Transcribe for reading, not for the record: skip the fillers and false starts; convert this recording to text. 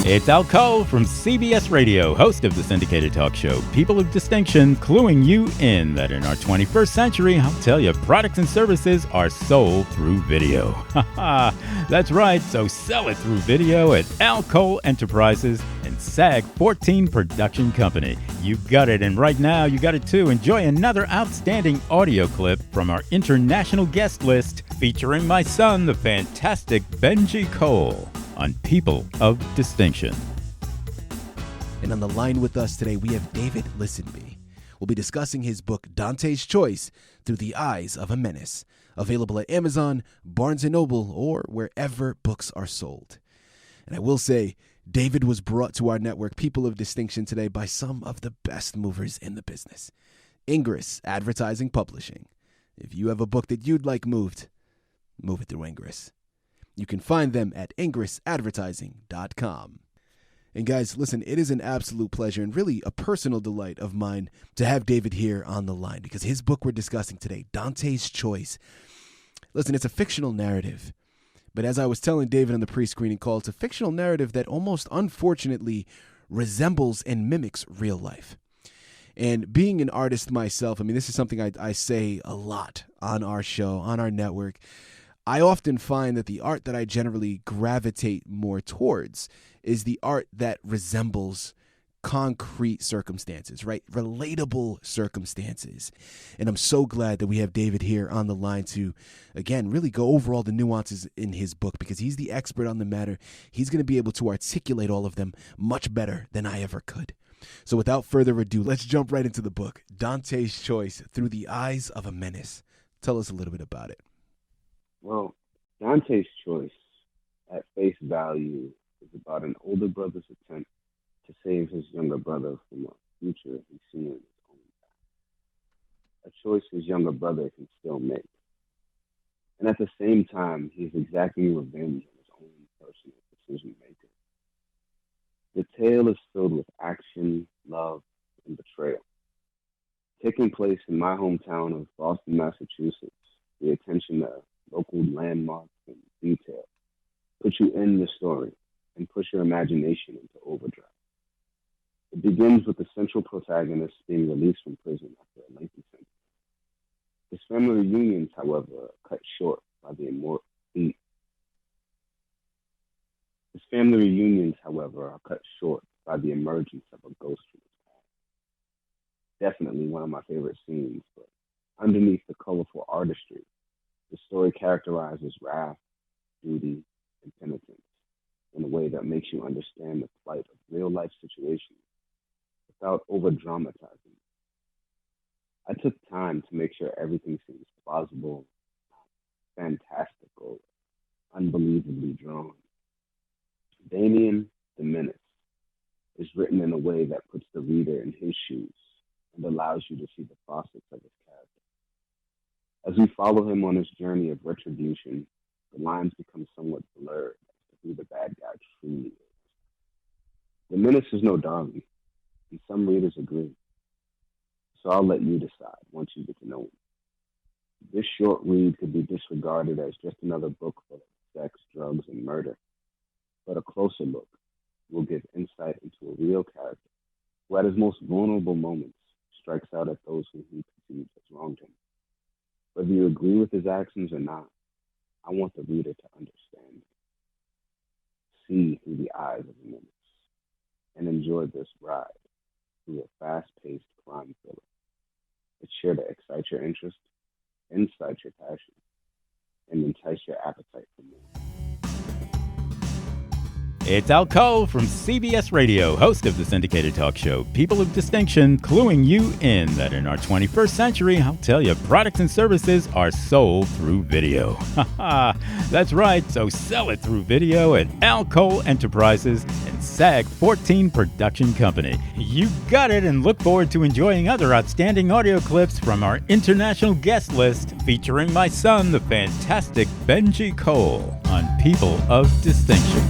It's Al Cole from CBS Radio, host of the syndicated talk show People of Distinction, cluing you in that in our 21st century, I'll tell you, products and services are sold through video. That's right, so sell it through video at Al Cole Enterprises and SAG 14 Production Company. You got it, and right now you got it too. Enjoy another outstanding audio clip from our international guest list featuring my son, the fantastic Benji Cole, on People of Distinction. And on the line with us today, we have David Lisenby. We'll be discussing his book, Dante's Choice, Through the Eyes of a Menace, available at Amazon, Barnes & Noble, or wherever books are sold. And I will say, David was brought to our network, People of Distinction, today by some of the best movers in the business. Ingress Advertising Publishing. If you have a book that you'd like moved, move it through Ingress. You can find them at ingressadvertising.com. And guys, listen, it is an absolute pleasure and really a personal delight of mine to have David here on the line because his book we're discussing today, Dante's Choice. Listen, it's a fictional narrative. But as I was telling David on the pre-screening call, it's a fictional narrative that almost unfortunately resembles and mimics real life. And being an artist myself, I mean, this is something I say a lot on our show, on our network. I often find that the art that I generally gravitate more towards is the art that resembles concrete circumstances, right? Relatable circumstances. And I'm so glad that we have David here on the line to, again, really go over all the nuances in his book because he's the expert on the matter. He's going to be able to articulate all of them much better than I ever could. So without further ado, let's jump right into the book, Dante's Choice, Through the Eyes of a Menace. Tell us a little bit about it. Well, Dante's Choice, at face value, is about an older brother's attempt to save his younger brother from a future he's seen in his own path. A choice his younger brother can still make. And at the same time, he's exacting revenge on his own personal decision-maker. The tale is filled with action, love, and betrayal. Taking place in my hometown of Boston, Massachusetts, the attention to local landmarks and detail put you in the story and push your imagination into overdrive. It begins with the central protagonist being released from prison after a lengthy sentence. His family reunions, however, are cut short by the emergence of a ghost from his past. Definitely one of my favorite scenes, but underneath the colorful artistry, the story characterizes wrath, duty, and penitence in a way that makes you understand the plight of real-life situations without over-dramatizing. I took time to make sure everything seems plausible, fantastical, unbelievably drawn. Damien the Menace is written in a way that puts the reader in his shoes and allows you to see the facets of his character. As we follow him on his journey of retribution, the lines become somewhat blurred as to who the bad guy truly is. The Menace is no darling, and some readers agree. So I'll let you decide once you get to know him. This short read could be disregarded as just another book full of sex, drugs, and murder. But a closer look will give insight into a real character who at his most vulnerable moments strikes out at those who he perceives as wronged him. Whether you agree with his actions or not, I want the reader to understand, see through the eyes of the menace, and enjoy this ride through a fast-paced crime thriller. It's sure to excite your interest, incite your passion, and entice your appetite for more. It's Al Cole from CBS Radio, host of the syndicated talk show People of Distinction, cluing you in that in our 21st century, I'll tell you, products and services are sold through video. That's right, so sell it through video at Al Cole Enterprises and SAG 14 Production Company. You got it, and look forward to enjoying other outstanding audio clips from our international guest list featuring my son, the fantastic Benji Cole, on People of Distinction.